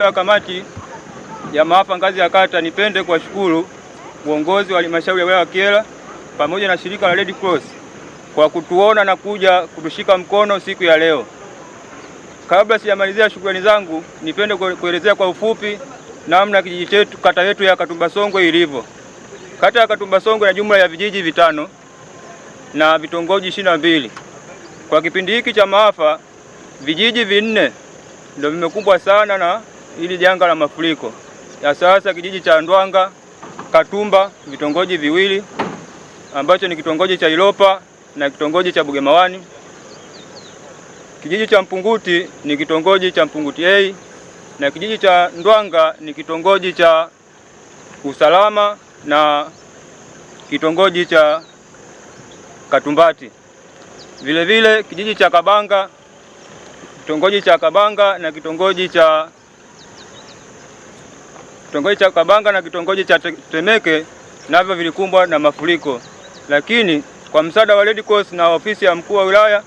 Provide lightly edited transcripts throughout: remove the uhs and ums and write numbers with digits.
Kamati ya maafa ngazi ya kata, nipende kuwashukuru uongozi wa halmashauri ya wilaya ya Kyela pamoja na shirika la Red Cross kwa kutuona na kuja kutushika mkono siku ya leo. Kabla sijamalizia shukrani zangu, nipende kuelezea kwa ufupi namna kijiji chetu, kata yetu ya Katumbasongwe ilivyo. Kata ya Katumbasongwe ina jumla ya vijiji 5 na vitongoji 22. Kwa kipindi hiki cha maafa, vijiji 4 ndio vimekumbwa sana na hili janga la mafuriko. Ya sasa kijiji cha Ndwanga, Katumba, vitongoji 2 ambacho ni kitongoji cha Ilopa na kitongoji cha Bugemawani. Kijiji cha Mpunguti ni kitongoji cha Mpunguti A na kijiji cha Ndwanga ni kitongoji cha Usalama na kitongoji cha Katumbati. Vile vile kijiji cha Kabanga, kitongoji cha Kabanga na kitongoji cha Kabanga na kitongoji cha Temeke navyo vilikumbwa na mafuriko. Lakini kwa msaada wa Red Cross na ofisi ya mkuu wa wilaya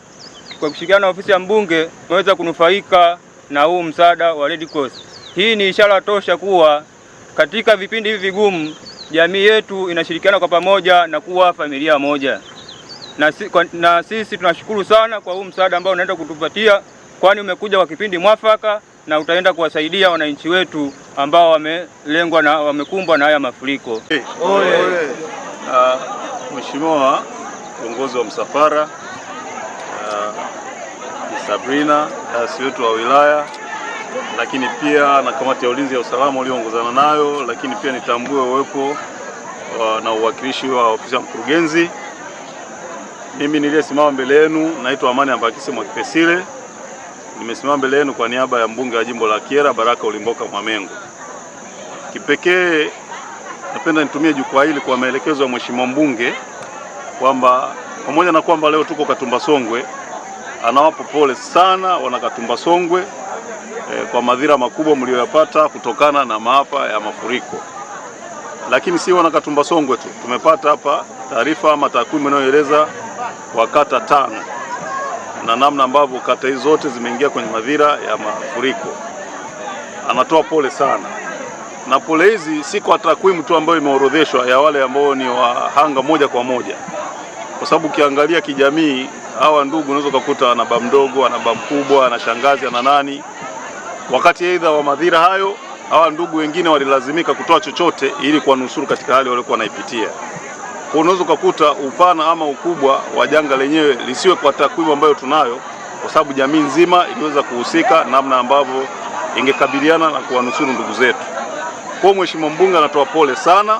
kwa kushirikiana na ofisi ya mbunge tumeweza kunufaika na huu msaada wa Red Cross. Hii ni ishara tosha kuwa katika vipindi hivi vigumu jamii yetu inashirikiana kwa pamoja na kuwa familia moja. Na sisi tunashukuru sana kwa huu msaada ambao unaenda kutupatia, kwani umekuja kwa kipindi mwafaka na utaenda kuwasaidia wananchi wetu ambao wamelengwa na wamekumbwa na haya mafuriko. Mheshimiwa kiongozi wa msafara Sabrina, rais wetu wa wilaya, lakini pia na kamati ya ulinzi ya usalama ulioongozana nayo, lakini pia nitambue uwepo na uwakilishi wa ofisi ya mkurugenzi. Mimi niliyesimama mbele yenu naitwa Amani Ambakise Mwakipesile. Nimesimama mbele yenu kwa niaba ya mbunge wa jimbo la Kyela Baraka Ulimboka Mwamengo. Kipekee napenda nitumie jukwaa hili kwa maelekezo ya mheshimiwa mbunge kwamba pamoja na kwamba leo tuko Katumbasongwe, anawapa pole sana wana Katumbasongwe kwa madhira makubwa mlioyapata kutokana na maafa ya mafuriko. Lakini si wana Katumbasongwe tu, tumepata hapa taarifa ama takwimu inayoeleza kwa kata 5 na namna ambavyo kata hizo zote zimeingia kwenye madhira ya mafuriko. Anatoa pole sana, na pole hizi si kwa takwimu tu ambayo imeorodheshwa ya wale ambao ni wahanga moja kwa moja, kwa sababu ukiangalia kijamii hawa ndugu unaweza kukuta ana baba mdogo, ana baba mkubwa, ana shangazi, ana nani. Wakati aidha wa madhira hayo, hawa ndugu wengine walilazimika kutoa chochote ili kuwanusuru katika hali waliokuwa wanaipitia. Kwa unaweza kukuta upana ama ukubwa wa janga lenyewe lisiwe kwa takwimu ambayo tunayo, kwa sababu jamii nzima iliweza kuhusika namna ambavyo ingekabiliana na kuwanusuru ndugu zetu. Kwa mheshimiwa mbunge anatoa pole sana,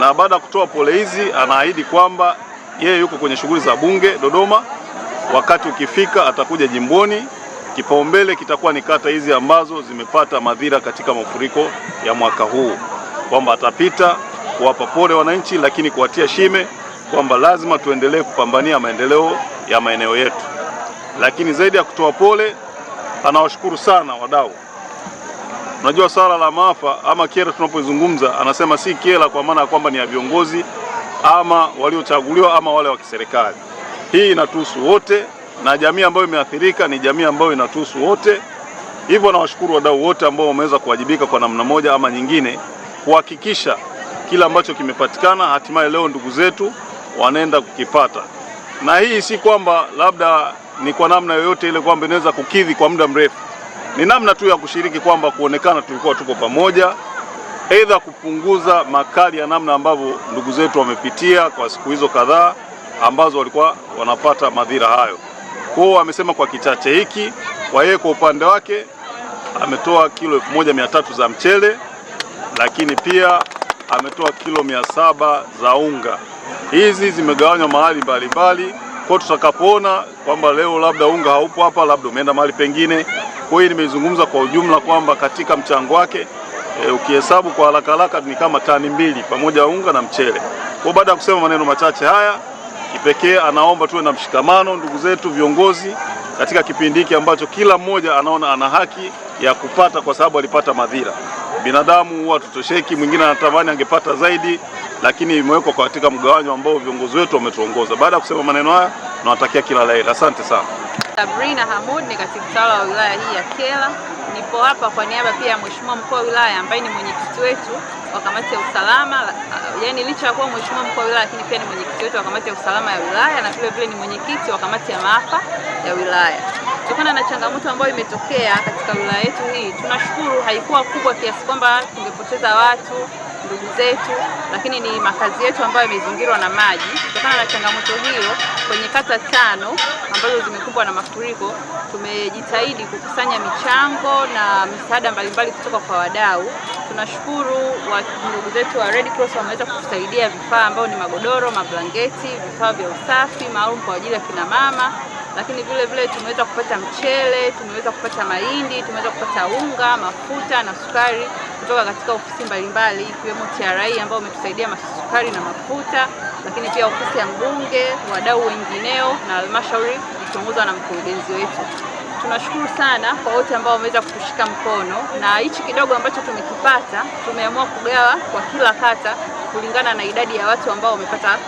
na baada ya kutoa pole hizi anaahidi kwamba yeye yuko kwenye shughuli za bunge Dodoma. Wakati ukifika atakuja jimboni. Kipaumbele kitakuwa ni kata hizi ambazo zimepata madhira katika mafuriko ya mwaka huu, kwamba atapita kuwapa pole wananchi, lakini kuwatia shime kwamba lazima tuendelee kupambania maendeleo ya maeneo yetu. Lakini zaidi ya kutoa pole, anawashukuru sana wadau. Unajua swala la maafa ama Kyela tunapozungumza, anasema si Kyela kwa maana ya kwamba ni ya viongozi ama waliochaguliwa ama wale wa kiserikali. Hii inatuhusu wote, na jamii ambayo imeathirika ni jamii ambayo inatuhusu wote. Hivyo nawashukuru wadau wote ambao wameweza kuwajibika kwa namna moja ama nyingine kuhakikisha kila ambacho kimepatikana hatimaye leo ndugu zetu wanaenda kukipata. Na hii si kwamba labda ni kwa namna yoyote ile kwamba inaweza kukidhi kwa muda mrefu. Ni namna tu ya kushiriki kwamba kuonekana tulikuwa tuko pamoja, aidha kupunguza makali ya namna ambavyo ndugu zetu wamepitia kwa siku hizo kadhaa ambazo walikuwa wanapata madhira hayo. Kwa hiyo amesema kwa kichache hiki, kwa yeye kwa upande wake ametoa kilo 1300 za mchele, lakini pia ametoa kilo 700 za unga. Hizi zimegawanywa mahali mbalimbali, kwa tutakapoona kwamba leo labda unga haupo hapa, labda umeenda mahali pengine. Kwa hiyo nimezungumza kwa ujumla kwamba katika mchango wake ukihesabu kwa haraka ni kama tani 2 pamoja unga na mchele. Kwa baada ya kusema maneno machache haya, kipekee anaomba tuwe na mshikamano ndugu zetu viongozi katika kipindi hiki ambacho kila mmoja anaona ana haki ya kupata kwa sababu alipata madhira. Binadamu huwa tutosheki, mwingine anatamani angepata zaidi, lakini imewekwa katika mgawanyo ambao viongozi wetu wametuongoza. Baada ya kusema maneno haya, nawatakia kila la heri. Asante sana. Sabrina Hamud ni katibu tawala wa wilaya hii ya Kyela. Nipo hapa kwa niaba pia ya Mheshimiwa Mkuu wa Wilaya ambaye ni mwenyekiti wetu wa kamati ya usalama. Yaani licha ya kuwa Mheshimiwa Mkuu wa Wilaya lakini pia ni mwenyekiti wetu wa kamati ya usalama ya wilaya na vile ni mwenyekiti wa kamati ya maafa ya wilaya. Kutokana na changamoto ambayo imetokea katika wilaya yetu hii, tunashukuru haikuwa kubwa kiasi kwamba tungepoteza watu, ndugu zetu, lakini ni makazi yetu ambayo yamezingirwa na maji. Kutokana na changamoto hiyo, kwenye kata 5 ambazo zimekumbwa na mafuriko, tumejitahidi kukusanya michango na misaada mbalimbali kutoka kwa wadau. Tunashukuru ndugu zetu wa Red Cross wameweza kutusaidia vifaa ambavyo ni magodoro, mablanketi, vifaa vya usafi maalum kwa ajili ya kina mama. Lakini vile tumeweza kupata mchele, tumeweza kupata mahindi, tumeweza kupata unga, mafuta na sukari kutoka katika ofisi mbalimbali ikiwemo TRA ambao umetusaidia sukari na mafuta, lakini pia ofisi ya mbunge, wadau wengineo na halmashauri ikiongozwa na mkurugenzi wetu. Tunashukuru sana kwa wote ambao wameweza kutushika mkono, na hichi kidogo ambacho tumekipata tumeamua kugawa kwa kila kata kulingana na idadi ya watu ambao wamepata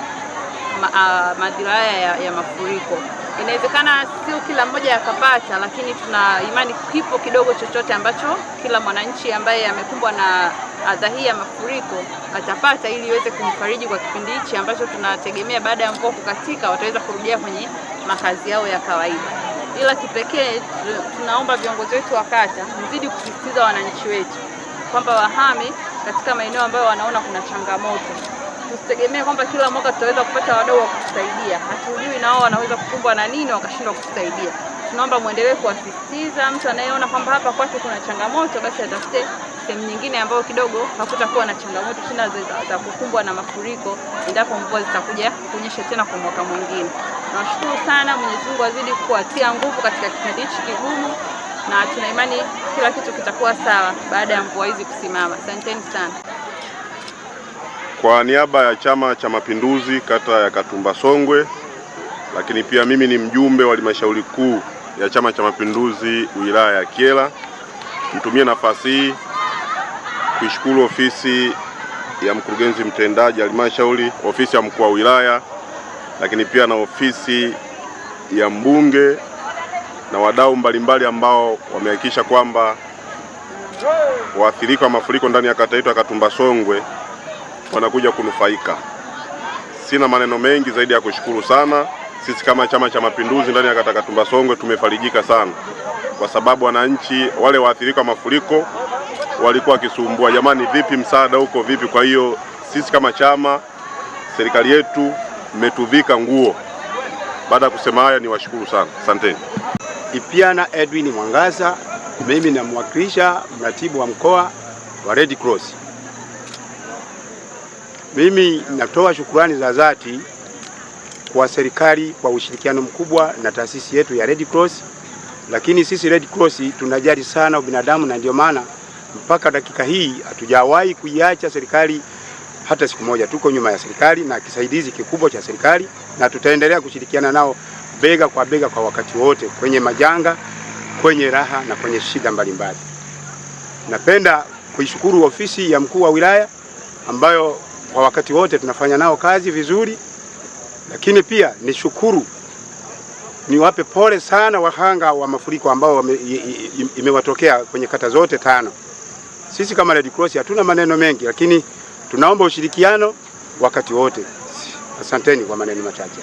madhara ya mafuriko. Inawezekana sio kila mmoja akapata, lakini tuna imani kipo kidogo chochote ambacho kila mwananchi ambaye amekumbwa na adha hii ya mafuriko atapata, ili iweze kumfariji kwa kipindi hichi ambacho tunategemea baada ya mvua kukatika wataweza kurudia kwenye makazi yao ya kawaida. Ila kipekee tunaomba viongozi wetu wa kata mzidi kusisitiza wananchi wetu kwamba wahame katika maeneo ambayo wanaona kuna changamoto. Tusitegemee kwamba kila mwaka tutaweza kupata wadau wa kutusaidia. Hatujui nao wanaweza kukumbwa na nini wakashindwa kutusaidia. Tunaomba muendelee kuwasisitiza, mtu anayeona kwamba hapa kwake kuna changamoto basi atafute sehemu nyingine ambayo kidogo hakutakuwa na changamoto tena za kukumbwa na mafuriko endapo mvua zitakuja kunyesha tena kwa mwaka mwingine. Tunashukuru sana, Mwenyezi Mungu azidi kuwatia nguvu katika kipindi hichi kigumu, na tuna imani kila kitu kitakuwa sawa baada ya mvua hizi kusimama. Asanteni sana. Kwa niaba ya Chama cha Mapinduzi kata ya Katumba Songwe, lakini pia mimi ni mjumbe wa halmashauri kuu ya Chama cha Mapinduzi wilaya ya Kyela, nitumie nafasi hii kuishukuru ofisi ya mkurugenzi mtendaji halmashauri, ofisi ya mkuu wa wilaya, lakini pia na ofisi ya mbunge na wadau mbalimbali ambao wamehakikisha kwamba waathirika wa mafuriko ndani ya kata yetu ya Katumba Songwe wanakuja kunufaika. Sina maneno mengi zaidi ya kushukuru sana. Sisi kama Chama cha Mapinduzi ndani ya kata Katumba Songwe tumefarijika sana, kwa sababu wananchi wale waathirika wa mafuriko walikuwa wakisumbua, jamani, vipi msaada huko vipi? Kwa hiyo sisi kama chama, serikali yetu imetuvika nguo. Baada ya kusema haya, niwashukuru sana, asanteni. Ipiana Edwin Mwangaza, mimi namwakilisha mratibu wa mkoa wa Red Cross. Mimi natoa shukrani za dhati kwa serikali kwa ushirikiano mkubwa na taasisi yetu ya Red Cross, lakini sisi Red Cross tunajali sana ubinadamu, na ndio maana mpaka dakika hii hatujawahi kuiacha serikali hata siku moja. Tuko nyuma ya serikali na kisaidizi kikubwa cha serikali, na tutaendelea kushirikiana nao bega kwa bega kwa wakati wote, kwenye majanga, kwenye raha na kwenye shida mbalimbali. Napenda kuishukuru ofisi ya mkuu wa wilaya ambayo kwa wakati wote tunafanya nao kazi vizuri, lakini pia niwape pole sana wahanga wa mafuriko ambao imewatokea kwenye kata zote 5. Sisi kama Red Cross hatuna maneno mengi, lakini tunaomba ushirikiano wakati wote. Asanteni kwa maneno machache.